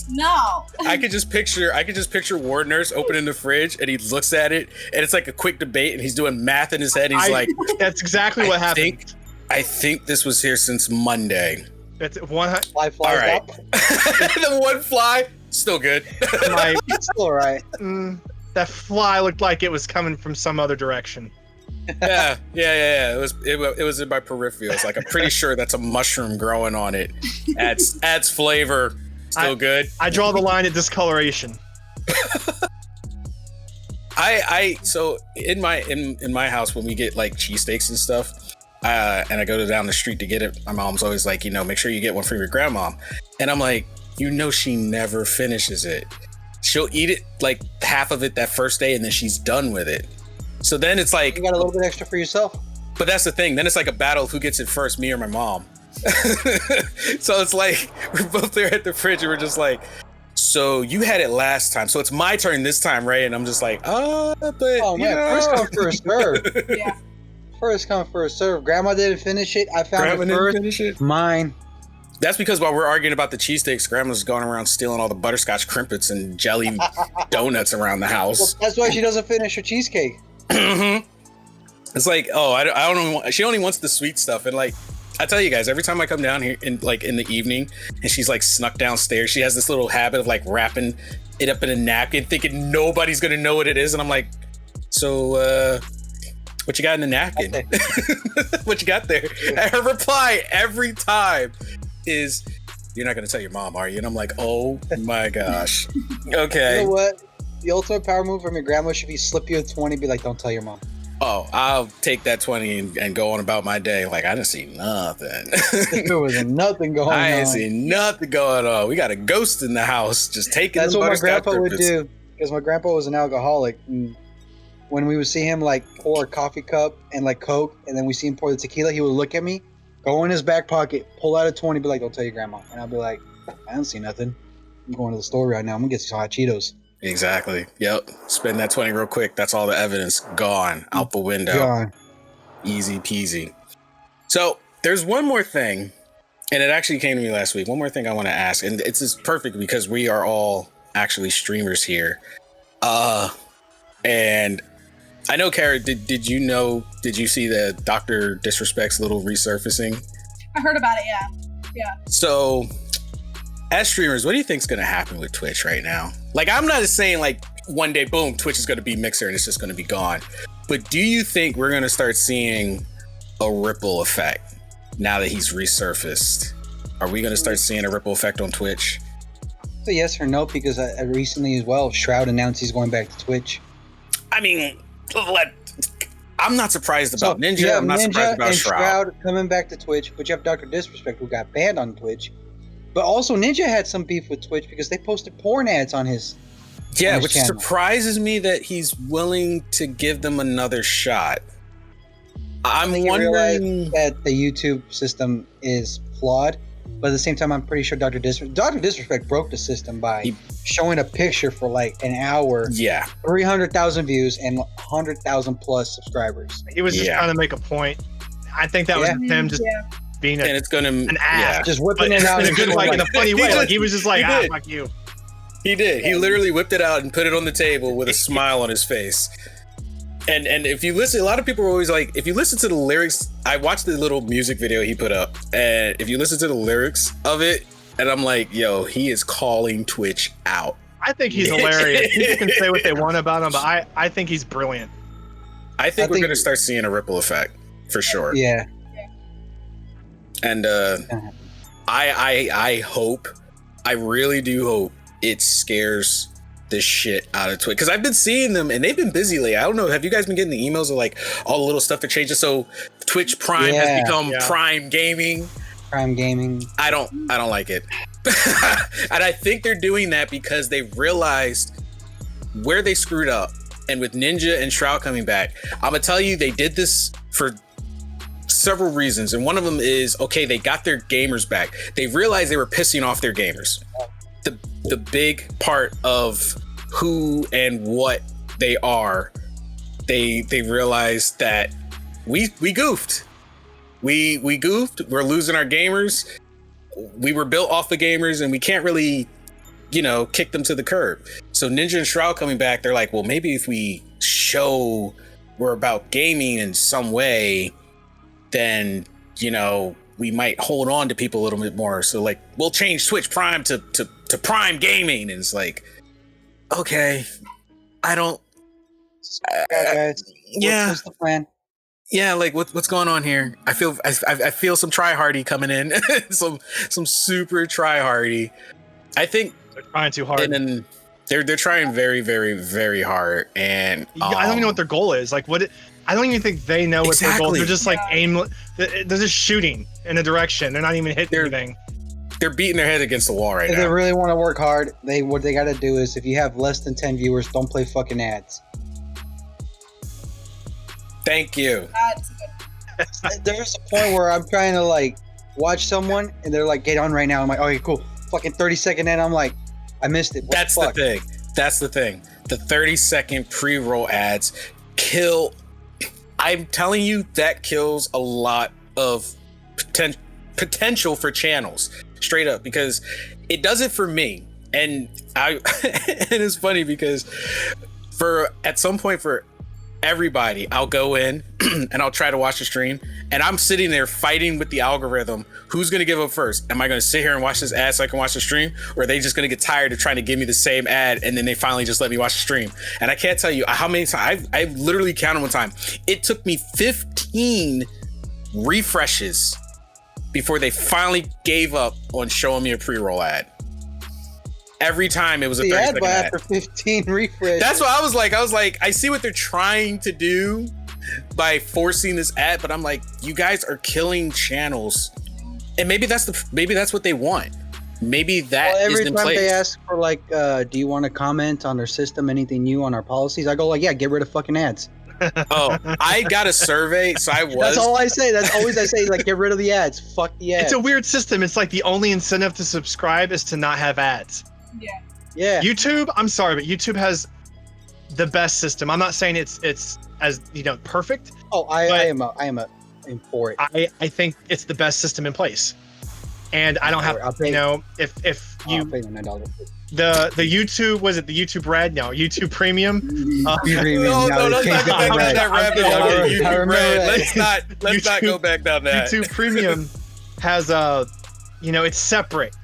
No. I could just picture Ward Nurse opening the fridge, and he looks at it, and it's like a quick debate, and he's doing math in his head. He's like, That's exactly what I happened. I think this was here since Monday. That's one. Fly flies All right. up. The one fly, still good. My, It's still alright. that fly looked like it was coming from some other direction. Yeah. It was in my peripherals. Like I'm pretty sure that's a mushroom growing on it. Adds flavor. Still good. I draw the line at discoloration. So in my house when we get like cheesesteaks and stuff, and I go down the street to get it, my mom's always like, make sure you get one for your grandma. And I'm like, she never finishes it. She'll eat it like half of it that first day, and then she's done with it. So then it's like, You got a little bit extra for yourself. but that's the thing. Then it's like a battle of who gets it first, me or my mom. So it's like we're both there at the fridge, and we're just like, so you had it last time, so it's my turn this time, right? And I'm just like, but Oh man, first come, first serve. Yeah. first come, first serve. Grandma didn't finish it. I found Grandma it didn't first. finish it. Mine. That's because while we're arguing about the cheesesteaks, Grandma's going around stealing all the butterscotch crimpets and jelly donuts around the Well, house. that's why she doesn't finish her cheesecake. It's like, oh, I don't know. She only wants the sweet stuff. And like, I tell you guys, every time I come down here in the evening and she's like snuck downstairs, she has this little habit of like wrapping it up in a napkin, thinking nobody's going to know what it is. And I'm like, so, what you got in the napkin? What you got there? And her reply every time is, you're not going to tell your mom, are you? And I'm like, oh my gosh. Okay. You know what? The ultimate power move from your grandma should be slip you a 20, be like, don't tell your mom. Oh, I'll take that 20 and go on about my day. Like, I didn't see nothing. There was nothing going on. I ain't seen nothing going on. We got a ghost in the house just taking That's the what my butterscotch grandpa would crimpets. do. Because my grandpa was an alcoholic. And when we would see him like pour a coffee cup and like Coke, and then we see him pour the tequila, he would look at me, go in his back pocket, pull out a 20, be like, don't tell your grandma. And I'll be like, I don't see nothing. I'm going to the store right now. I'm going to get some hot Cheetos. Exactly. Yep. Spend that 20 real quick. That's all the evidence. Gone. Out the window. Gone. Easy peasy. So there's one more thing, and it actually came to me last week. One more thing I want to ask, and it's just perfect because we are all actually streamers here. And I know, Kara, did you see the Dr. Disrespect's little resurfacing? I heard about it, yeah. So, as streamers, what do you think's going to happen with Twitch right now? Like, I'm not just saying like one day, boom, Twitch is going to be Mixer and it's just going to be gone. But do you think we're going to start seeing a ripple effect now that he's resurfaced? Are we going to start seeing a ripple effect on Twitch? So yes or no, because recently as well, Shroud announced he's going back to Twitch. I mean, I'm not surprised about So, Ninja. you have I'm not Ninja surprised about and Shroud. coming back to Twitch, but you have Dr. Disrespect who got banned on Twitch. But also Ninja had some beef with Twitch because they posted porn ads on his Yeah, his which channel. surprises me that he's willing to give them another shot. I'm think he wondering. realized that the YouTube system is flawed, but at the same time, I'm pretty sure Dr. Disrespect broke the system by showing a picture for like an hour, Yeah, 300,000 views, and 100,000 plus subscribers. He was just Yeah. trying to make a point. I think that was Yeah. him just Yeah. being and a, it's gonna. an ass. Yeah, Just But whipping it out in a and good, doing like in a like- funny He way. did. Like he was just like, He did. fuck you. he did. He literally whipped it out and put it on the table with a smile on his face. And if you listen, a lot of people are always like, if you listen to the lyrics, I watched the little music video he put up, and if you listen to the lyrics of it, and I'm like, yo, he is calling Twitch out. I think he's hilarious. People can say what they want about him, but I think he's brilliant. I think we're think- gonna start seeing a ripple effect for sure. Yeah. And I hope, I really do hope it scares the shit out of Twitch, because I've been seeing them and they've been busy lately. I don't know, have you guys been getting the emails of like all the little stuff that changes? So Twitch Prime has Yeah. become Yeah. Prime Gaming. Prime Gaming. I don't like it. And I think they're doing that because they realized where they screwed up. And with Ninja and Shroud coming back, I'm gonna tell you, they did this for several reasons. And one of them is, okay, they got their gamers back. They realized they were pissing off their gamers. The big part of who and what they are, they realized that we goofed. We goofed. We're losing our gamers. We were built off the gamers, and we can't really, kick them to the curb. So Ninja and Shroud coming back, they're like, well, maybe if we show we're about gaming in some way, then, we might hold on to people a little bit more. So like, we'll change Twitch Prime to Prime Gaming. And it's like, okay, I don't, Guys, yeah. what's the plan? Yeah, like what's going on here? I feel some tryhardy coming in, some super tryhardy. I think, They're trying too hard. and then they're trying very, very, very hard. And I don't even know what their goal is. Like, I don't even think they know what their goal is. Exactly. They're just like aim. They're just shooting in a direction. They're not even hitting They're- anything. they're beating their head against the wall right If they now. really want to work hard, what they got to do is, if you have less than 10 viewers, don't play fucking ads. Thank you. That's a good. There's a point where I'm trying to like watch someone and they're like, get on right now. I'm like, okay, cool. Fucking 30-second in, I'm like, I missed it. What That's the fuck? thing. That's the thing. The 30-second pre-roll ads kill. I'm telling you, that kills a lot of potential for channels, straight up, because it does it for me. And and it's funny because at some point for everybody, I'll go in and I'll try to watch the stream, and I'm sitting there fighting with the algorithm. Who's going to give up first? Am I going to sit here and watch this ad so I can watch the stream? Or are they just going to get tired of trying to give me the same ad and then they finally just let me watch the stream? And I can't tell you how many times I literally counted one time. It took me 15 refreshes before they finally gave up on showing me a pre-roll ad. Every time it was a 30-second ad. After 15 refreshes. That's what I was like. I see what they're trying to do by forcing this ad, but I'm like, you guys are killing channels. And maybe that's what they want. Maybe that is in place. Every time they ask for like, do you want to comment on our system, anything new on our policies? I go like, yeah, get rid of fucking ads. Oh, I got a survey, so I was. That's all I say. That's always I say, like, get rid of the ads. Fuck the ads. It's a weird system. It's like the only incentive to subscribe is to not have ads. Yeah. YouTube, I'm sorry, but YouTube has the best system. I'm not saying it's as perfect. Oh, I am for it. I think it's the best system in place. And I don't have if you I'll pay the $9. The YouTube, was it the YouTube Red? No, YouTube Premium. No, let's not go back down that rabbit hole. YouTube Red. Let's not go back down that. YouTube Premium has it's separate.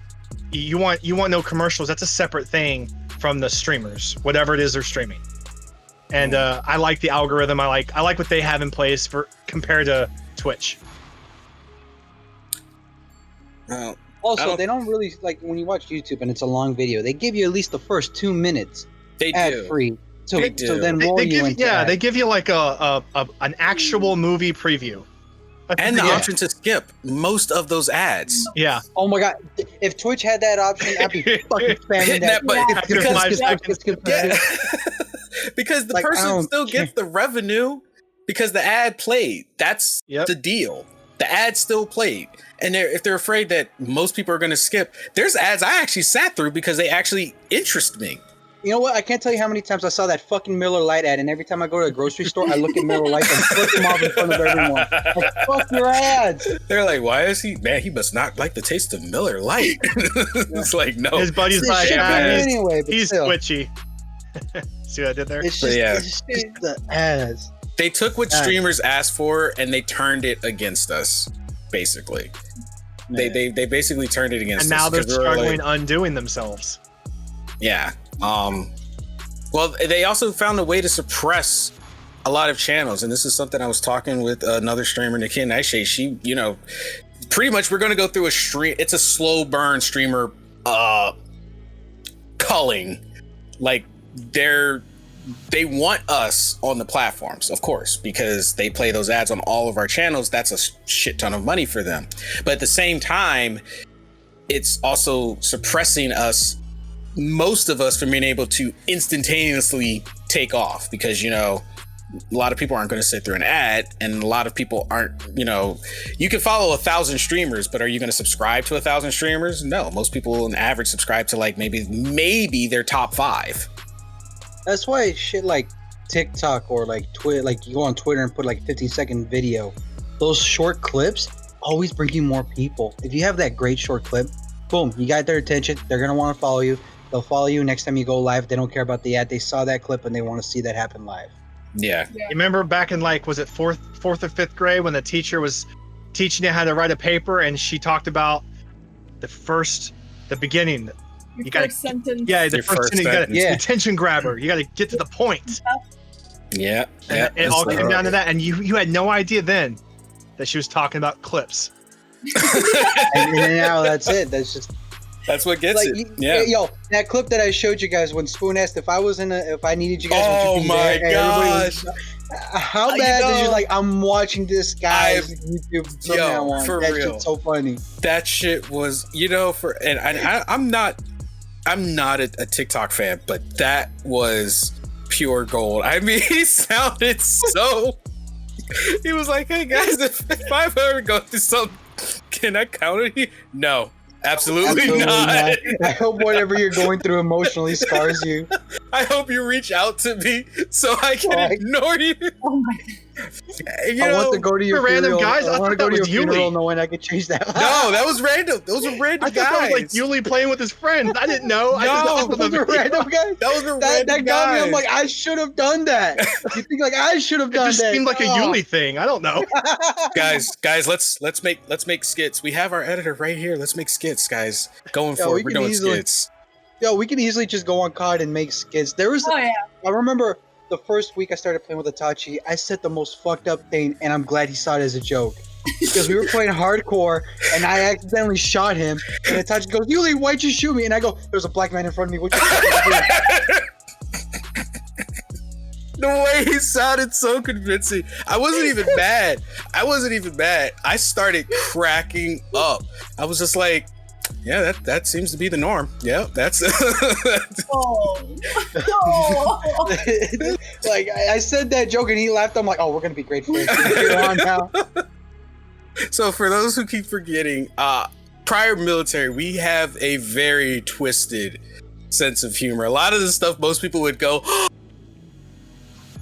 You want no commercials. That's a separate thing from the streamers, whatever it is they're streaming. And I like the algorithm. I like what they have in place compared to Twitch. Also, they don't really like when you watch YouTube and it's a long video. They give you at least the first 2 minutes ad free. So then they give you like an actual movie preview. And the option to skip most of those ads. Yeah. Oh my god! If Twitch had that option, I'd be fucking spamming that button. Because the person still gets the revenue because the ad played. That's the deal. The ad still played. And if they're afraid that most people are going to skip, there's ads I actually sat through because they actually interest me. You know what? I can't tell you how many times I saw that fucking Miller Lite ad, and every time I go to a grocery store, I look at Miller Lite and flip them off in front of everyone. Like, fuck your ads. They're like, why is he? Man, he must not like the taste of Miller Lite. It's like, no. His buddy's like, he's still. twitchy. See what I did there? It's just the ads. They took what streamers asked for and they turned it against us, basically. Yeah. They basically turned it against us. And now they're struggling undoing themselves. Yeah. Well, they also found a way to suppress a lot of channels, and this is something I was talking with another streamer, Nikia Nightshade. She, pretty much we're going to go through a stream. It's a slow burn streamer culling. Like they want us on the platforms, of course, because they play those ads on all of our channels. That's a shit ton of money for them. But at the same time, it's also suppressing us, most of us, from being able to instantaneously take off, because a lot of people aren't going to sit through an ad, and a lot of people aren't, you can follow 1,000 streamers, but are you going to subscribe to 1,000 streamers? No, most people on average subscribe to like maybe their top 5. That's why shit like TikTok or like Twitter, like you go on Twitter and put like 15-second video, those short clips always bring you more people. If you have that great short clip, boom, you got their attention. They're going to want to follow you. They'll follow you next time you go live. They don't care about the ad. They saw that clip and they want to see that happen live. Yeah. You remember back in was it fourth or fifth grade when the teacher was teaching you how to write a paper and she talked about the beginning. You got sentence. Yeah, the first sentence. You got the attention grabber. You got to get to the point. Yeah. And it all came down to that, and you had no idea then that she was talking about clips. and now that's it. That's what gets it. Yo, that clip that I showed you guys when Spoon asked if I needed you guys. Oh my gosh! How bad is you like? I'm watching this guy's YouTube from now on. For that real. shit's so funny. That shit was, I'm not a TikTok fan, but that was pure gold. I mean, he sounded so. He was like, "Hey guys, if I ever go through something, can I count it?" No. Absolutely not. I hope whatever you're going through emotionally scars you. I hope you reach out to me so I can Like- ignore you. Oh my You I know, want to go to your random funeral. guys? I I want to thought go to that your was Yuli. funeral knowing I could change that. no, that was random. Those were random I thought that guys. was like Yuli playing with his friends. I didn't know. I just No, thought Those are random guys. That was a That random got me. guys. I'm like, I should have done that. You think like I should have It done just that? seemed like a Oh. Yuli thing. I don't know. guys, let's make skits. We have our editor right here. Let's make skits, guys. Going Yeah, forward, we we're can doing easily- skits. Yo, we can easily just go on COD and make skits. There was, Oh yeah. I remember the first week I started playing with Itachi, I said the most fucked up thing, and I'm glad he saw it as a joke. Because we were playing hardcore, and I accidentally shot him, and Itachi goes, Yuli, why'd you shoot me? And I go, there's a black man in front of me. What you The way he sounded so convincing. I wasn't even mad. I started cracking up. I was just like, yeah, that seems to be the norm. Yeah, that's Oh. Oh. Like, I said that joke, and he laughed. I'm like, oh, we're going to be great friends. From here on now. So for those who keep forgetting, prior military, we have a very twisted sense of humor. A lot of the stuff most people would go,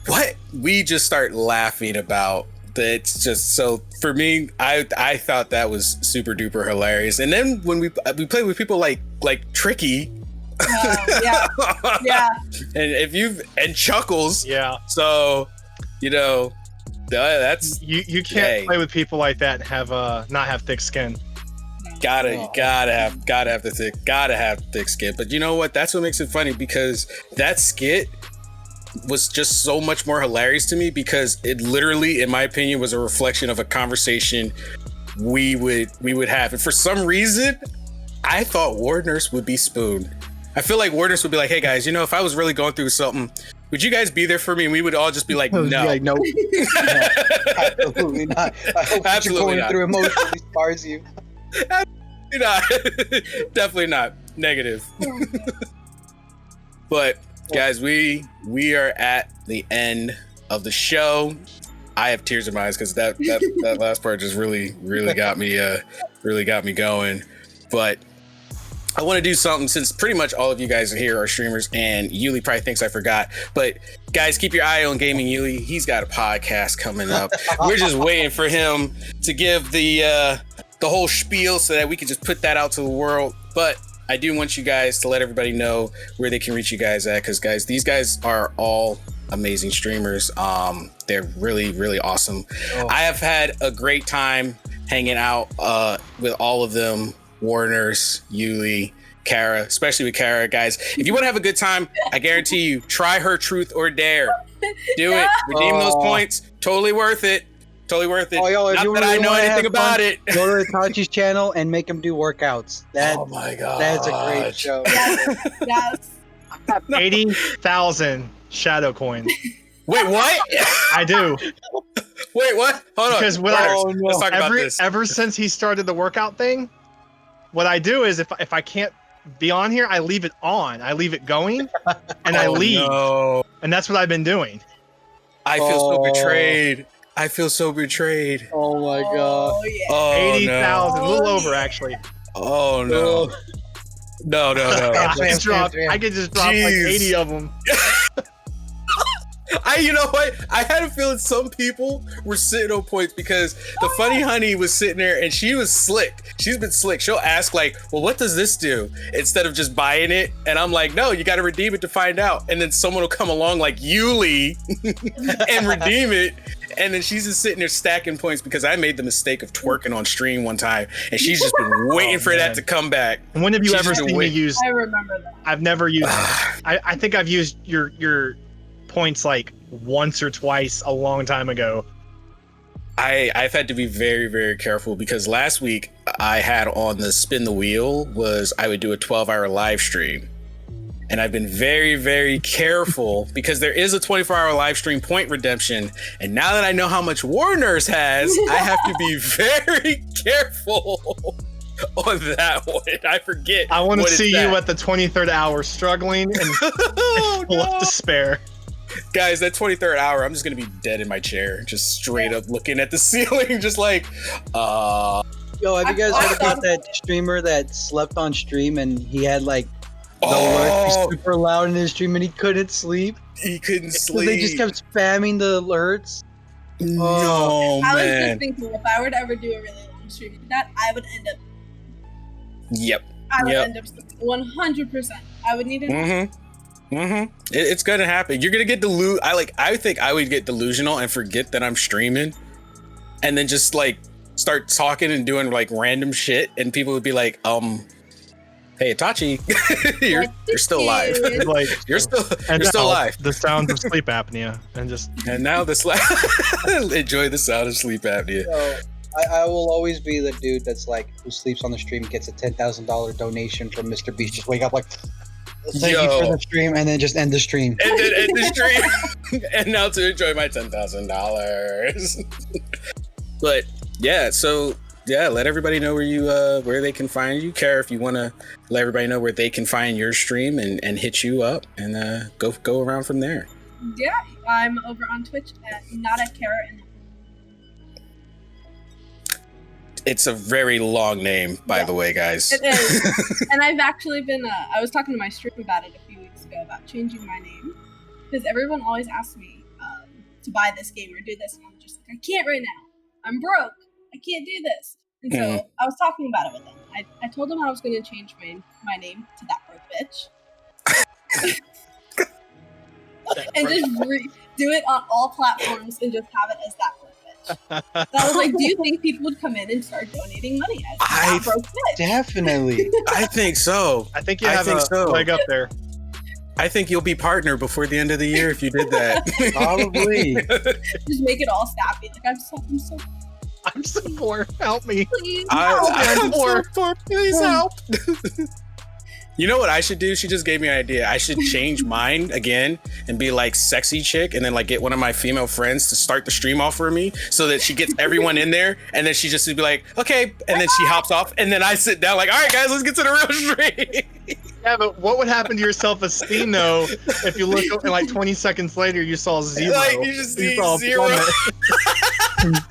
what? We just start laughing about. It's just so for me, I thought that was super duper hilarious. And then when we played with people like Tricky, Yeah. Yeah. and Chuckles, Yeah. so you know that's You can't Hey. play with people like that and have not have thick skin. gotta Oh. have thick skin. But you know what? That's what makes it funny, because that skit was just so much more hilarious to me, because it literally, in my opinion, was a reflection of a conversation we would have. And for some reason, I thought Ward Nurse would be Spoon. I feel like Ward Nurse would be like, hey guys, you know, if I was really going through something, would you guys be there for me? And we would all just be like, I was no. like, no, absolutely not. I hope what Absolutely you're going not. through emotionally scars you. Not. Definitely not. Negative. But guys, we are at the end of the show. I have tears in my eyes because that last part just really got me going. But I want to do something, since pretty much all of you guys here are streamers, and Yuli probably thinks I forgot. But guys, keep your eye on Gaming Yuli. He's got a podcast coming up. We're just waiting for him to give the whole spiel so that we can just put that out to the world. But I do want you guys to let everybody know where they can reach you guys at, because guys, these guys are all amazing streamers. They're really awesome. Oh. I have had a great time hanging out with all of them. Warners, Yuli, Kara, especially with Kara. Guys, if you want to have a good time, I guarantee you, try her Truth or Dare. Do it. Redeem those Oh. points. Totally worth it. Totally worth it. Oh, yo, if Not you that really I know wanna anything have about fun, it. Go to Itachi's channel and make him do workouts. Oh my god. That's a great show. Yes. Yes. 80,000 shadow coins. Wait, what? I do. Wait, what? Hold on. Because when Warners, let's talk about this. ever since he started the workout thing, what I do is if I can't be on here, I leave it on. I leave it going, and I Oh, leave, no. and that's what I've been doing. I feel so Oh. betrayed. I feel so betrayed. Oh my god. Oh yeah. Oh 80,000, a no. little over actually. Oh no. No. I could Ram, just drop ram. like Jeez. 80 of them. You know what? I had a feeling some people were sitting on points, because the funny honey was sitting there and she was slick. She's been slick. She'll ask like, well, what does this do? Instead of just buying it. And I'm like, no, you got to redeem it to find out. And then someone will come along like Yuli and redeem it. And then she's just sitting there stacking points, because I made the mistake of twerking on stream one time, and she's just been waiting for that man. to come back. And when have you She's ever just seen me wait- use? I remember that. I've never used. I think I've used your points like once or twice a long time ago. I've had to be very careful, because last week I had on the spin the wheel was I would do a 12-hour live stream. And I've been very careful, because there is a 24-hour live stream point redemption. And now that I know how much Warner's has, I have to be very careful on that one. I forget. I want to what it's see you at. at the 23rd hour struggling and Oh, full of no. despair. Guys, that 23rd hour, I'm just going to be dead in my chair, just straight up looking at the ceiling, just like, Yo, have you guys heard about that streamer that slept on stream and he had like The alerts Oh, were super loud in his stream, and he couldn't sleep. he couldn't So sleep. they just kept spamming the alerts. No, I was man. just thinking, if I were to ever do a really long stream like that, I would end up. Yep. I would Yep. end up 100%. I would need it. It's gonna happen. You're gonna get I think I would get delusional and forget that I'm streaming, and then just like start talking and doing like random shit, and people would be like, "Hey, Itachi, you're still alive. Like You're still now, alive." The sounds of sleep apnea and just And now enjoy the sound of sleep apnea. So I will always be the dude that's like who sleeps on the stream, gets a $10,000 donation from Mr. Beast. Just wake up like, thank you Yo. for the stream, and then just end the stream. And then end the stream. And now to enjoy my $10,000. But yeah, so yeah, let everybody know where they can find you. Kara, if you want to let everybody know where they can find your stream and hit you up and go around from there. Yeah, I'm over on Twitch at not at Kara and It's a very long name, by the way, guys. it is. And I've actually been. I was talking to my stream about it a few weeks ago about changing my name because everyone always asks me to buy this game or do this, and I'm just like, I can't right now. I'm broke. I can't do this. And so I was talking about it with them. I told them I was going to change my name to That Broke Bitch. And just do it on all platforms and just have it as That Broke Bitch. So I was like, do you think people would come in and start donating money as That Broke Bitch? Definitely. I think so. I think you have a leg up there. I think you'll be partner before the end of the year if you did that. Probably. Just make it all snappy. Like I'm so poor. Help me. please. I'm poor. so poor. Please help. You know what I should do? She just gave me an idea. I should change mine again and be like sexy chick, and then like get one of my female friends to start the stream off for me, so that she gets everyone in there, and then she just would be like, okay, and then she hops off, and then I sit down like, all right, guys, let's get to the real stream. Yeah, but what would happen to your self-esteem though if you look and like 20 seconds later you saw zero? Like you just see saw a zero. plummet.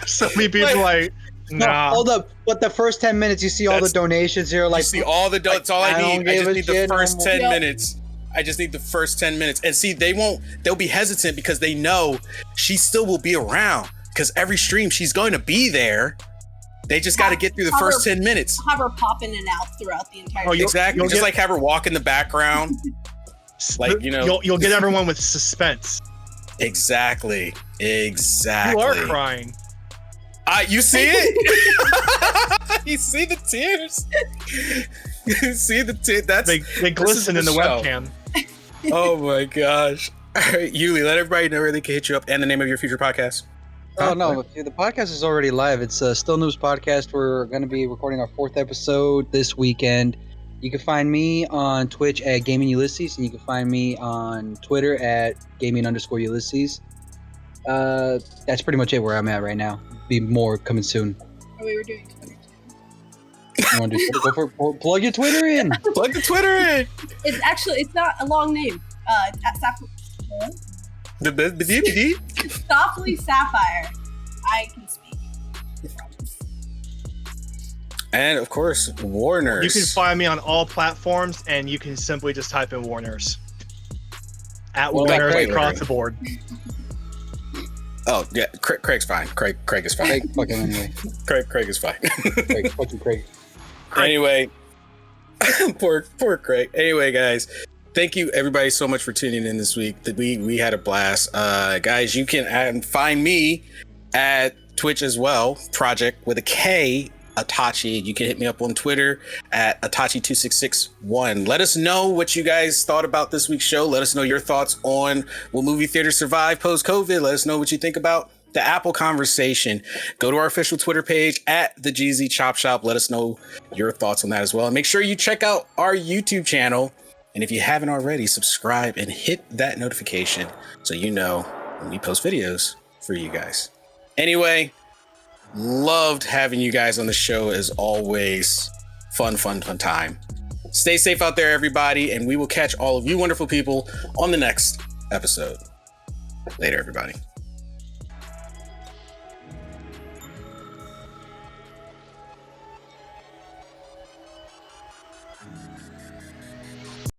So many people like, No, nah. hold up. But the first 10 minutes, you see all the That's- donations here. You Like, see all the that's all I I don't need. I give just a need the shit no first more. 10 Yep. minutes. I just need the first 10 minutes. And see, they'll be hesitant because they know she still will be around. Because every stream she's going to be there. They just got to get through the first 10 minutes. Have her pop in and out throughout the entire. Oh, stream. Exactly. you'll Just get- like have her walk in the background. Like, you know. you'll get everyone with suspense. Exactly. You are crying. You see it? You see the tears? You see the tears? They glisten in the show. webcam. Oh my gosh. All right, Yuli, let everybody know where they can hit you up and the name of your future podcast. oh no, the podcast is already live. It's Still Noobs Podcast. We're going to be recording our 4th episode this weekend. You can find me on Twitch at Gaming Ulysses, and you can find me on Twitter at Gaming_Ulysses. That's pretty much it where I'm at right now. Be more coming soon. Oh, we were doing Twitter too. You want to do Twitter? Plug your Twitter in. Plug the Twitter in. It's not a long name. It's at Softly Sapphire. I can speak. I promise. And of course, Warners. You can find me on all platforms, and you can simply just type in Warners. At What about Warners Craig? across the board. Oh yeah, Craig's fine. Craig is fine. Craig, fuck him anyway. Craig is fine. Craig, fucking Craig. Anyway, poor Craig. Anyway, guys, thank you everybody so much for tuning in this week. We had a blast. Guys, you can find me at Twitch as well. Project with a K, Itachi. You can hit me up on Twitter at Itachi2661. Let us know what you guys thought about this week's show. Let us know your thoughts on will movie theaters survive post-COVID. Let us know what you think about the Apple conversation. Go to our official Twitter page at the GZ Chop Shop. Let us know your thoughts on that as well. And make sure you check out our YouTube channel. And if you haven't already, subscribe and hit that notification so you know when we post videos for you guys. Anyway, loved having you guys on the show as always. Fun time. Stay safe out there, everybody, and we will catch all of you wonderful people on the next episode. Later, everybody.